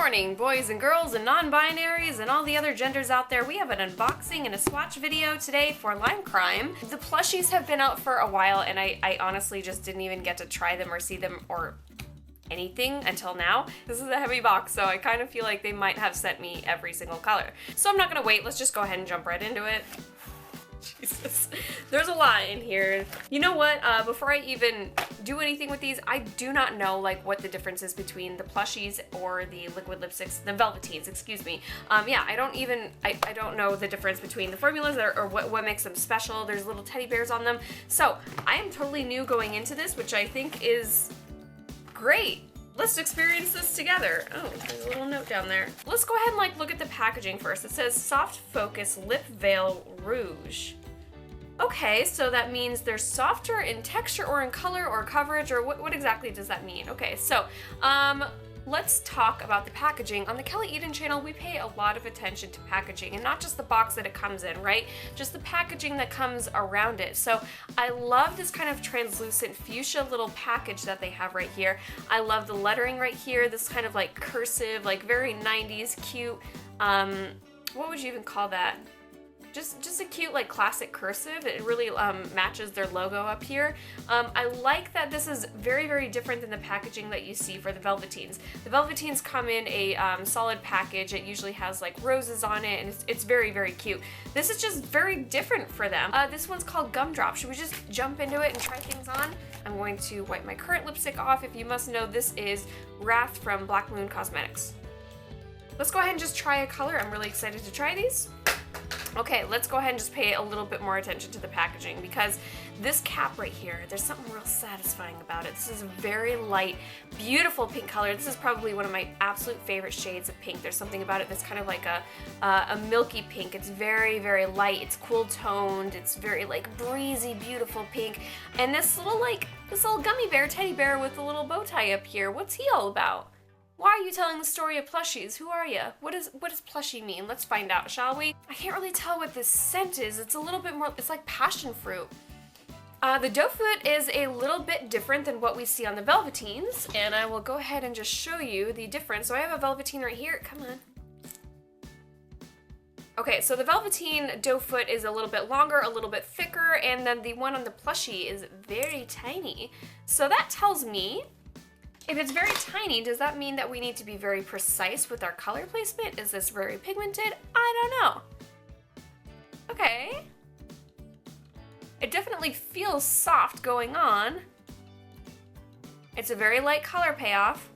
morning, boys and girls and non-binaries and all the other genders out there. We have an unboxing and a swatch video today for limecrime. The plushies have been out for a while and I honestly just didn't even get to try them or see them or anything until now. This is a heavy box, so I kind of feel like they might have sent me every single color. So I'm not gonna wait, let's just go ahead and jump right into it. Jesus, there's a lot in here. You know what, before I even do anything with these, I do not know like what the difference is between the plushies or the liquid lipsticks, the velveteens, excuse me. Yeah, I don't know the difference between the formulas or what makes them special. There's little teddy bears on them. So I am totally new going into this, which I think is great. Let's experience this together. Oh, there's a little note down there. Let's go ahead and like look at the packaging first. It says Soft Focus Lip Veil Rouge. Okay, so that means they're softer in texture or in color or coverage, or what exactly does that mean? Okay, so let's talk about the packaging. On the Kelly Eden channel, we pay a lot of attention to packaging, and not just the box that it comes in, right? Just the packaging that comes around it. So I love this kind of translucent fuchsia little package that they have right here. I love the lettering right here, this kind of like cursive, like very 90s cute, what would you even call that? Just a cute like classic cursive. It really matches their logo up here. I like that this is very different than the packaging that you see for the velveteens. The velveteens come in a solid package. It usually has like roses on it, and it's very cute. This is just very different for them. This one's called Gumdrop. Should we just jump into it and try things on? I'm going to wipe my current lipstick off. If you must know, this is Wrath from Black Moon Cosmetics. Let's go ahead and just try a color. I'm really excited to try these. Okay, let's go ahead and just pay a little bit more attention to the packaging, because this cap right here, there's something real satisfying about it. This is a very light, beautiful pink color. This is probably one of my absolute favorite shades of pink. There's something about it that's kind of like a milky pink. It's very light. It's cool toned. It's very like breezy, beautiful pink. And this little gummy bear, teddy bear with a little bow tie up here. What's he all about? Why are you telling the story of plushies? Who are you? What does plushie mean? Let's find out, shall we? I can't really tell what this scent is. It's a little bit more, it's like passion fruit. The doe foot is a little bit different than what we see on the velveteens, and I will go ahead and just show you the difference. So I have a velveteen right here, come on. Okay, so the velveteen doe foot is a little bit longer, a little bit thicker, and then the one on the plushie is very tiny. So that tells me, if it's very tiny, does that mean that we need to be very precise with our color placement? Is this very pigmented? I don't know. Okay. It definitely feels soft going on. It's a very light color payoff.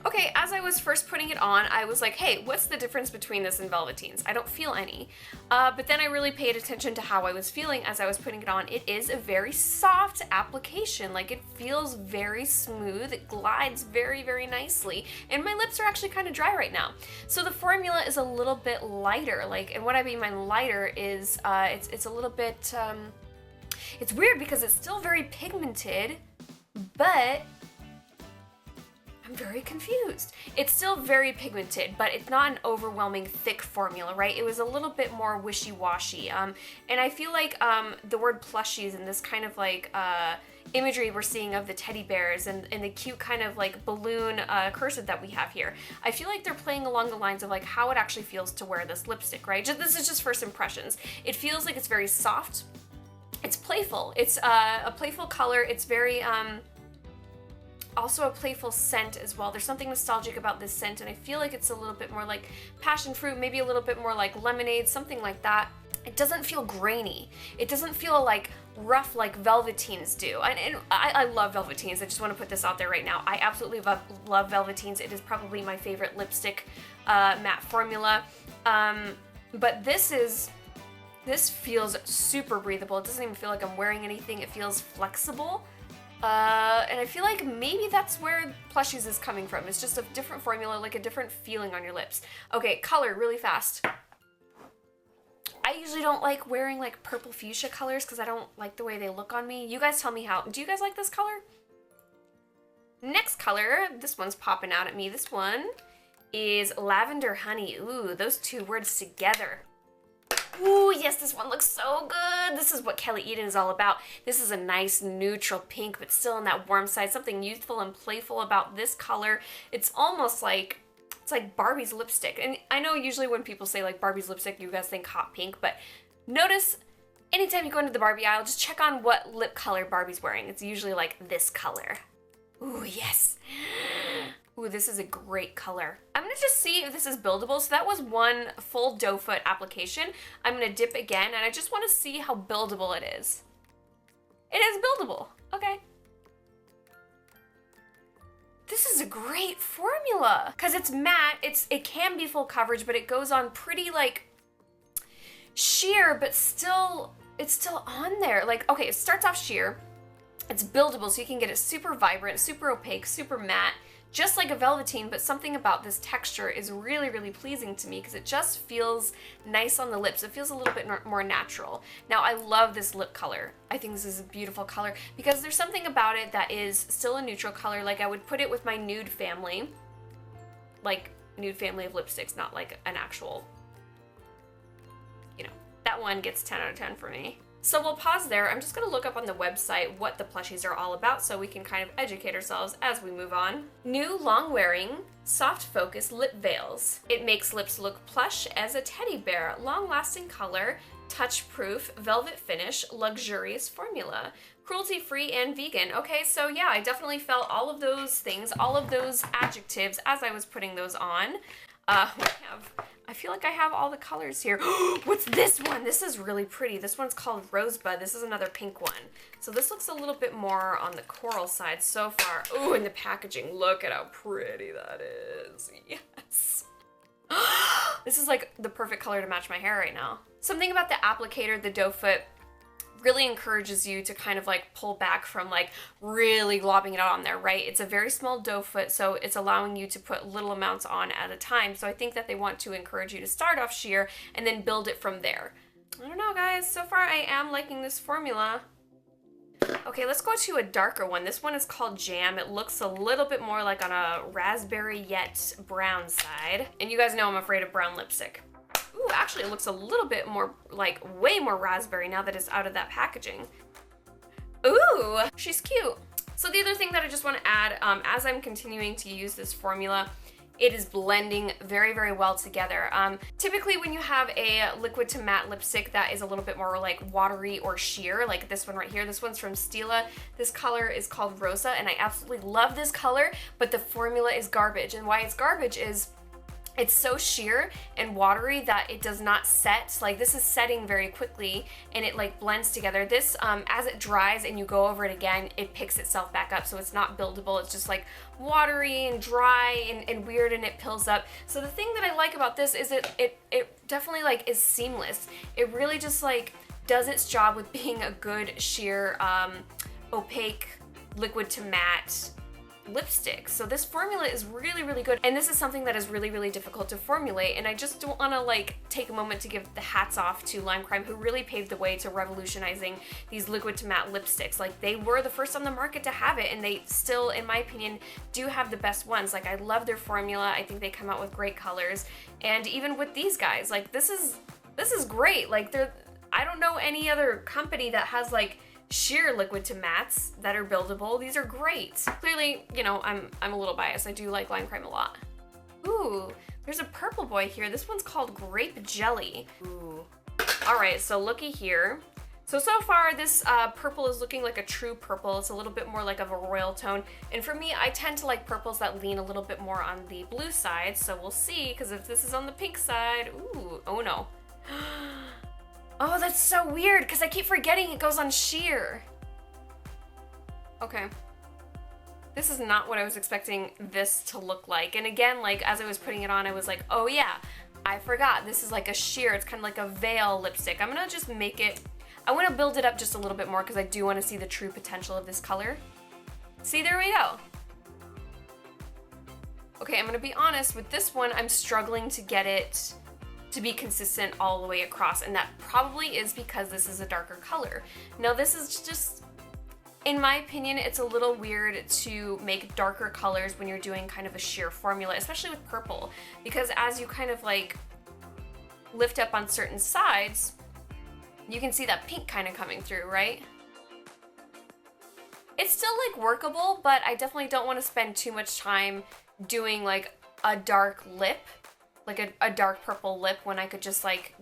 Okay, as I was first putting it on, I was like, hey, what's the difference between this and velveteens? I don't feel any. But then I really paid attention to how I was feeling as I was putting it on. It is a very soft application. Like, it feels very smooth. It glides very nicely. And my lips are actually kind of dry right now. So the formula is a little bit lighter. Like, and what I mean by lighter is, it's a little bit, it's weird because it's still very pigmented, but I'm very confused. It's still very pigmented, but it's not an overwhelming thick formula, right? It was a little bit more wishy-washy. And I feel like the word plushies and this kind of like imagery we're seeing of the teddy bears and the cute kind of like balloon cursive that we have here, I feel like they're playing along the lines of like how it actually feels to wear this lipstick, right? This is just first impressions. It feels like it's very soft. It's playful. It's a playful color. It's very also a playful scent as well. There's something nostalgic about this scent, and I feel like it's a little bit more like passion fruit, maybe a little bit more like lemonade, something like that. It doesn't feel grainy. It doesn't feel like rough like velveteens do. And I love velveteens. I just want to put this out there right now. I absolutely love velveteens. It is probably my favorite lipstick matte formula. But this feels super breathable. It doesn't even feel like I'm wearing anything. It feels flexible. And I feel like maybe that's where Plushies is coming from. It's just a different formula, like a different feeling on your lips. Okay, color really fast. I usually don't like wearing like purple fuchsia colors because I don't like the way they look on me. You guys tell me how. Do you guys like this color? Next color, this one's popping out at me. This one is Lavender Honey. Ooh, those two words together. Ooh, yes, this one looks so good. This is what Kelly Eden is all about. This is a nice neutral pink, but still on that warm side. Something youthful and playful about this color. It's almost like It's like Barbie's lipstick. And I know usually when people say like Barbie's lipstick, you guys think hot pink, but notice anytime you go into the Barbie aisle, just check on what lip color Barbie's wearing. It's usually like this color. Ooh, yes. Ooh, this is a great color. I'm gonna just see if this is buildable. So that was one full doe foot application. I'm gonna dip again, and I just wanna see how buildable it is. It is buildable, okay. This is a great formula because it's matte. It can be full coverage, but it goes on pretty like sheer, but still it's still on there. Like, okay, it starts off sheer. It's buildable, so you can get it super vibrant, super opaque, super matte, just like a velveteen, but something about this texture is really, really pleasing to me because it just feels nice on the lips. It feels a little bit more natural. Now, I love this lip color. I think this is a beautiful color because there's something about it that is still a neutral color. Like I would put it with my nude family, like nude family of lipsticks, not like an actual, you know, that one gets 10 out of 10 for me. So we'll pause there. I'm just gonna look up on the website what the plushies are all about so we can kind of educate ourselves as we move on. New long-wearing, soft focus lip veils. It makes lips look plush as a teddy bear. Long-lasting color, touch-proof, velvet finish, luxurious formula. Cruelty-free and vegan. Okay, so yeah, I definitely felt all of those things, all of those adjectives as I was putting those on. I feel like I have all the colors here. What's this one? This is really pretty. This one's called Rosebud. This is another pink one. So this looks a little bit more on the coral side so far. Ooh, and the packaging. Look at how pretty that is. Yes. This is like the perfect color to match my hair right now. Something about the applicator, the doe foot, really encourages you to kind of like pull back from like really globbing it out on there, right? It's a very small doe foot, so it's allowing you to put little amounts on at a time. So I think that they want to encourage you to start off sheer and then build it from there. I don't know, guys. So far I am liking this formula. Okay, let's go to a darker one. This one is called Jam. It looks a little bit more like on a raspberry yet brown side. And you guys know I'm afraid of brown lipstick. Ooh, actually it looks a little bit more, like way more raspberry now that it's out of that packaging. Ooh, she's cute. So the other thing that I just want to add, as I'm continuing to use this formula, it is blending very, very well together. Typically when you have a liquid to matte lipstick that is a little bit more like watery or sheer, like this one right here, this one's from Stila. This color is called Rosa, and I absolutely love this color, but the formula is garbage. And why it's garbage is it's so sheer and watery that it does not set. Like this is setting very quickly and it like blends together. This, as it dries and you go over it again, it picks itself back up. So it's not buildable. It's just like watery and dry and weird, and it pills up. So the thing that I like about this is it definitely like is seamless. It really just like does its job with being a good sheer, opaque, liquid to matte lipstick. So this formula is really, really good, and this is something that is really, really difficult to formulate, and I just don't want to like take a moment to give the hats off to limecrime, who really paved the way to revolutionizing these liquid to matte lipsticks. Like they were the first on the market to have it, and they still, in my opinion, do have the best ones. Like I love their formula. I think they come out with great colors, and even with these guys, like this is great. Like I don't know any other company that has like sheer liquid to mattes that are buildable. These are great. Clearly, you know, I'm a little biased. I do like limecrime a lot. Ooh, there's a purple boy here. This one's called Grape Jelly. Ooh. All right, so looky here. So far this purple is looking like a true purple. It's a little bit more like of a royal tone. And for me, I tend to like purples that lean a little bit more on the blue side. So we'll see, because if this is on the pink side, ooh, oh no. Oh, that's so weird, because I keep forgetting it goes on sheer. Okay. This is not what I was expecting this to look like. And again, like as I was putting it on, I was like, oh yeah, I forgot. This is like a sheer. It's kind of like a veil lipstick. I'm gonna just make it, I wanna build it up just a little bit more because I do wanna see the true potential of this color. See, there we go. Okay, I'm gonna be honest, with this one, I'm struggling to get it to be consistent all the way across, and that probably is because this is a darker color. Now this is just, in my opinion, it's a little weird to make darker colors when you're doing kind of a sheer formula, especially with purple, because as you kind of like lift up on certain sides, you can see that pink kind of coming through, right? It's still like workable, but I definitely don't want to spend too much time doing like a dark lip, like a dark purple lip, when I could just like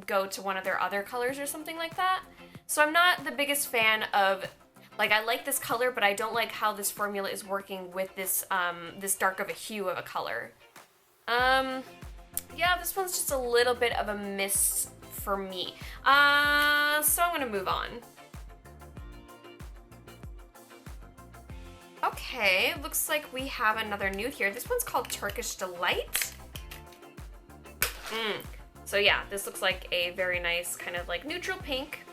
go to one of their other colors or something like that. So I'm not the biggest fan of, like, I like this color, but I don't like how this formula is working with this this dark of a hue of a color. Yeah, this one's just a little bit of a miss for me. So I'm gonna move on. Okay, looks like we have another nude here. This one's called Turkish Delight. So yeah, this looks like a very nice kind of like neutral pink.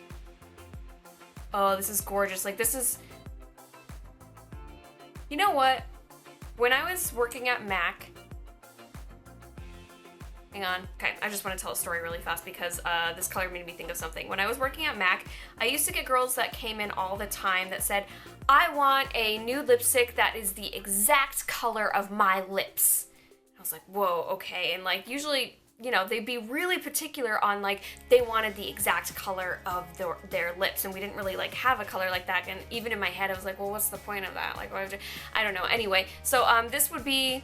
Oh, this is gorgeous. Like, this is... You know what? When I was working at MAC... Hang on. Okay, I just want to tell a story really fast because this color made me think of something. When I was working at MAC, I used to get girls that came in all the time that said, I want a nude lipstick that is the exact color of my lips. I was like, whoa, okay. And like, usually... You know, they'd be really particular on, like, they wanted the exact color of their lips, and we didn't really, like, have a color like that, and even in my head, I was like, well, what's the point of that? Like, I don't know. Anyway, so, this would be,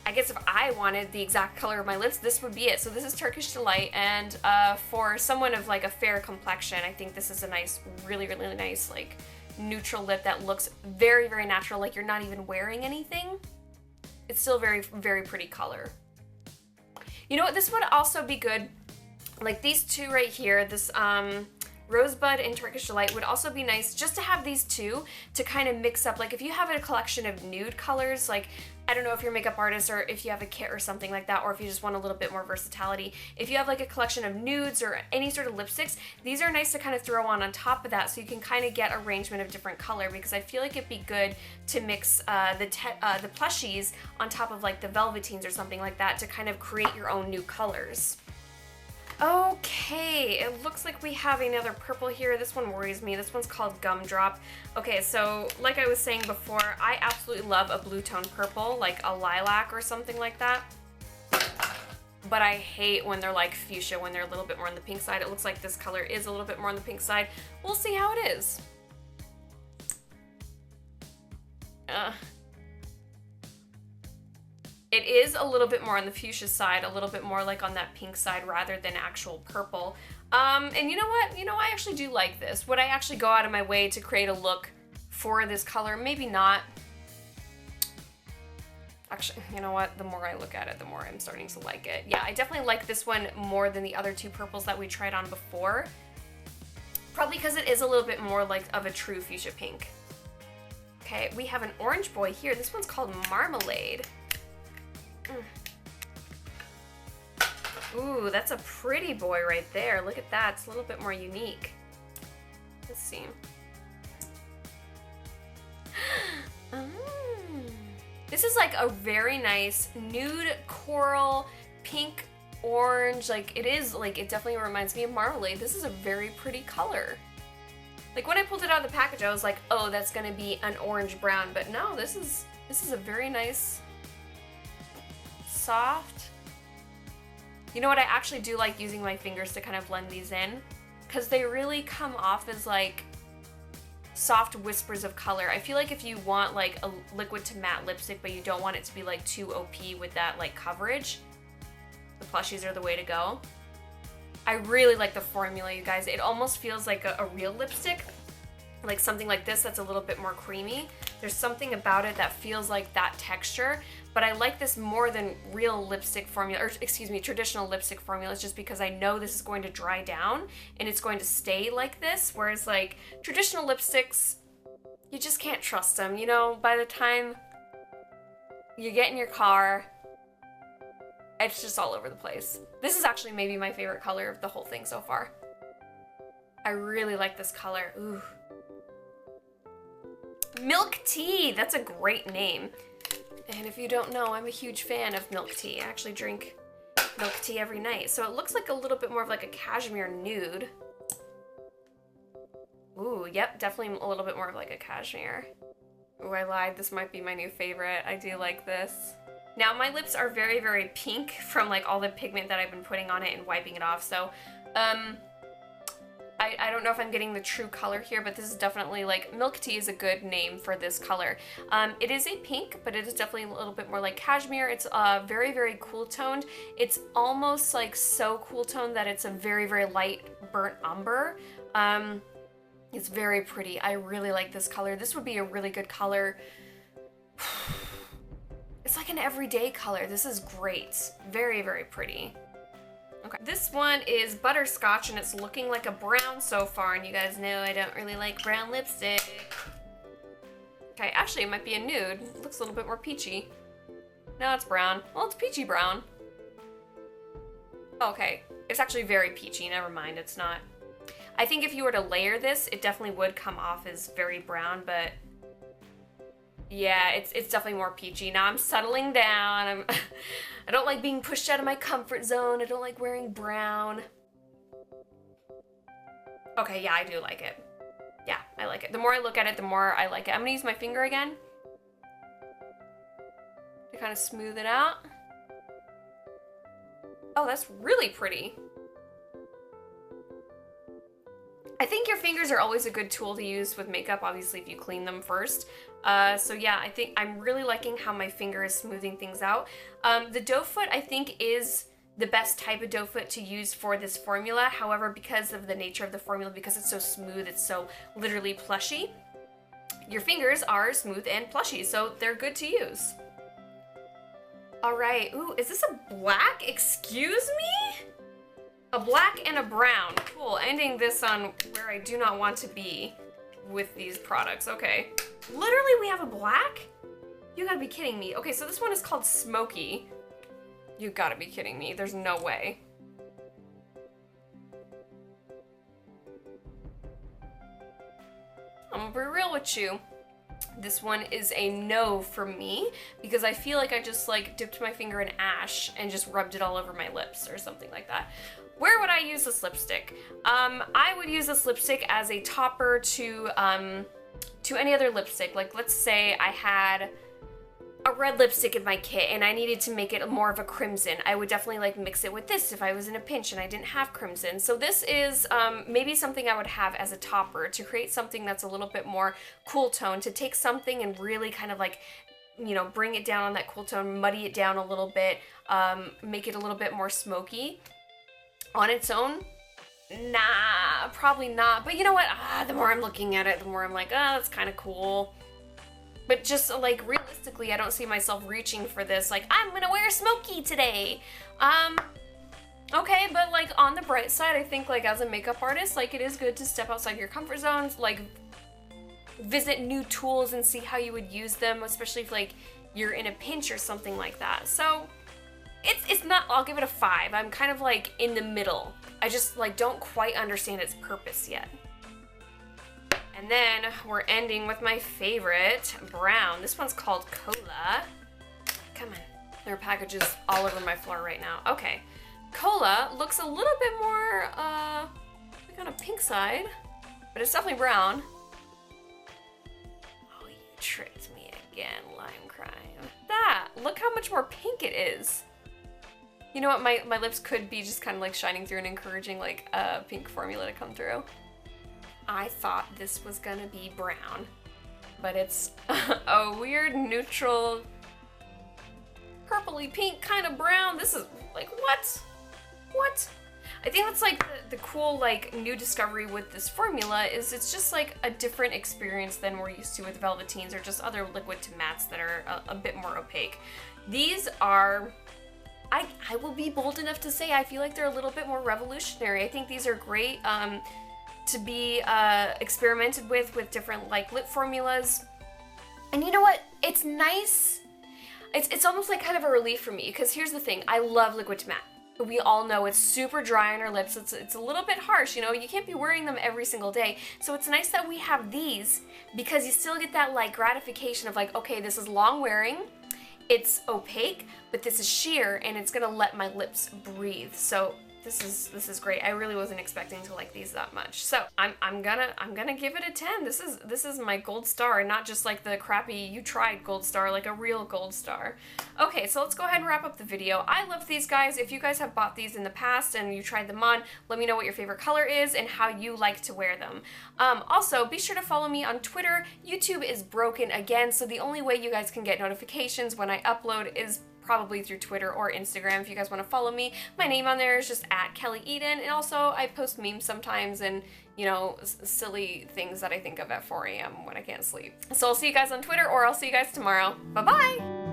I guess if I wanted the exact color of my lips, this would be it. So this is Turkish Delight, and, for someone of, like, a fair complexion, I think this is a nice, really, really nice, like, neutral lip that looks very, very natural, like you're not even wearing anything. It's still very, very pretty color. You know what, this would also be good, like these two right here, this Rosebud and Turkish Delight would also be nice just to have these two to kind of mix up. Like if you have a collection of nude colors, like I don't know if you're a makeup artist or if you have a kit or something like that, or if you just want a little bit more versatility. If you have like a collection of nudes or any sort of lipsticks, these are nice to kind of throw on top of that so you can kind of get arrangement of different color, because I feel like it'd be good to mix the plushies on top of like the velveteens or something like that to kind of create your own new colors. Okay, it looks like we have another purple here. This one worries me. This one's called Gumdrop. Okay, so like I was saying before, I absolutely love a blue tone purple, like a lilac or something like that. But I hate when they're like fuchsia, when they're a little bit more on the pink side. It looks like this color is a little bit more on the pink side. We'll see how it is. It is a little bit more on the fuchsia side, a little bit more like on that pink side rather than actual purple. And you know what? You know, I actually do like this. Would I actually go out of my way to create a look for this color? Maybe not. Actually, you know what? The more I look at it, the more I'm starting to like it. Yeah, I definitely like this one more than the other two purples that we tried on before. Probably because it is a little bit more like of a true fuchsia pink. Okay, we have an orange boy here. This one's called Marmalade. Ooh, that's a pretty boy right there. Look at that. It's a little bit more unique. Let's see. This is like a very nice nude coral, pink, orange. Like it is like, it definitely reminds me of Marmalade. This is a very pretty color. Like when I pulled it out of the package, I was like, oh, that's gonna be an orange brown. But no, this is a very nice, soft. You know what, I actually do like using my fingers to kind of blend these in because they really come off as like soft whispers of color. I feel like if you want like a liquid to matte lipstick but you don't want it to be like too OP with that like coverage, the plushies are the way to go. I really like the formula, you guys. It almost feels like a real lipstick, like something like this that's a little bit more creamy. There's something about it that feels like that texture, but I like this more than real lipstick formula, or excuse me, traditional lipstick formulas, just because I know this is going to dry down and it's going to stay like this, whereas like traditional lipsticks, you just can't trust them, you know? By the time you get in your car, it's just all over the place. This is actually maybe my favorite color of the whole thing so far. I really like this color. Ooh. Milk tea, that's a great name. And if you don't know, I'm a huge fan of milk tea. I actually drink milk tea every night. So it looks like a little bit more of like a cashmere nude. Ooh, yep, definitely a little bit more of like a cashmere. Ooh, I lied, this might be my new favorite. I do like this. Now my lips are very, very pink from like all the pigment that I've been putting on it and wiping it off. So, I don't know if I'm getting the true color here, but this is definitely like, milk tea is a good name for this color. It is a pink, but it is definitely a little bit more like cashmere. It's very, very cool toned. It's almost like so cool toned that it's a very, very light burnt umber. It's very pretty. I really like this color. This would be a really good color. It's like an everyday color. This is great. Very, very pretty. Okay, this one is Butterscotch, and it's looking like a brown so far, and you guys know I don't really like brown lipstick. Okay, actually it might be a nude. It looks a little bit more peachy. No, it's brown. Well, it's peachy brown. Okay, it's actually very peachy. Never mind, it's not. I think if you were to layer this, it definitely would come off as very brown, but yeah, it's definitely more peachy. Now I'm settling down. I don't like being pushed out of my comfort zone. I don't like wearing brown. Okay, yeah, I do like it. Yeah, I like it. The more I look at it, the more I like it. I'm gonna use my finger again to kind of smooth it out. Oh, that's really pretty. I think your fingers are always a good tool to use with makeup, obviously, if you clean them first. So yeah, I think I'm really liking how my finger is smoothing things out. The doe foot, I think, is the best type of doe foot to use for this formula. However, because of the nature of the formula, because it's so smooth, it's so literally plushy, your fingers are smooth and plushy, so they're good to use. All right, ooh, is this a black? Excuse me? A black and a brown. Cool, ending this on where I do not want to be with these products. Okay. Literally, we have a black? You gotta be kidding me. Okay, so this one is called Smoky. You gotta be kidding me. There's no way. I'm gonna be real with you. This one is a no for me because I feel like I just like dipped my finger in ash and just rubbed it all over my lips or something like that. Where would I use this lipstick? I would use this lipstick as a topper to any other lipstick. Like, let's say I had a red lipstick in my kit and I needed to make it more of a crimson. I would definitely like mix it with this if I was in a pinch and I didn't have crimson. So this is maybe something I would have as a topper to create something that's a little bit more cool tone, to take something and really kind of like, you know, bring it down on that cool tone, muddy it down a little bit, make it a little bit more smoky. On its own, nah, probably not. But you know what? The more I'm looking at it, the more I'm like, that's kind of cool. But just like realistically, I don't see myself reaching for this. Like, I'm gonna wear smoky today. Okay, but like on the bright side, I think like as a makeup artist, like it is good to step outside your comfort zones, like visit new tools and see how you would use them, especially if like you're in a pinch or something like that. So it's not, I'll give it a 5. I'm kind of like in the middle. I just like don't quite understand its purpose yet. And then we're ending with my favorite, brown. This one's called Cola. Come on. There are packages all over my floor right now. Okay. Cola looks a little bit more, like on a pink side, but it's definitely brown. Oh, you tricked me again, limecrime. That, look how much more pink it is. You know what, my lips could be just kind of like shining through and encouraging like a pink formula to come through. I thought this was gonna be brown, but it's a weird neutral purpley pink kind of brown. This is like, what? What? I think that's like the cool like new discovery with this formula is it's just like a different experience than we're used to with Velveteens or just other liquid to mattes that are a bit more opaque. These are, I will be bold enough to say I feel like they're a little bit more revolutionary. I think these are great to be experimented with different like lip formulas. And you know what? It's nice. It's almost like kind of a relief for me because here's the thing. I love liquid to matte. We all know it's super dry on our lips. It's a little bit harsh, you know, you can't be wearing them every single day. So it's nice that we have these because you still get that like gratification of like, okay, this is long wearing, it's opaque, but this is sheer and it's gonna let my lips breathe. So This is great. I really wasn't expecting to like these that much. So I'm gonna give it a 10. This is my gold star, not just like the crappy you tried gold star, like a real gold star. Okay, so let's go ahead and wrap up the video. I love these guys. If you guys have bought these in the past and you tried them on, let me know what your favorite color is and how you like to wear them. Also, be sure to follow me on Twitter. YouTube is broken again, so the only way you guys can get notifications when I upload is probably through Twitter or Instagram. If you guys want to follow me, my name on there is just @KellyEden, and also I post memes sometimes and, you know, silly things that I think of at 4 a.m. when I can't sleep. So I'll see you guys on Twitter, or I'll see you guys tomorrow. Bye-bye!